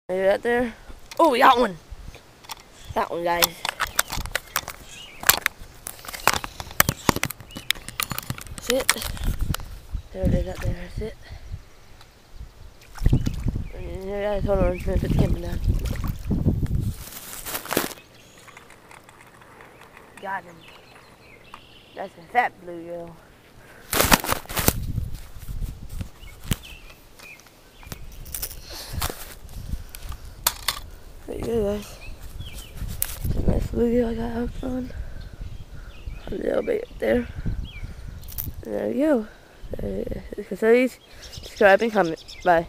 Maybe right there. Oh, we got one. Got one, guys. That's it. There it is, up there. That's it. Here, guys, hold on. I'm just gonna put the camera down. Got him. That's a fat bluegill. There you go, guys. It's a nice bluegill I got hooked on. A little bit up there. And there we go. So please subscribe and comment. Bye.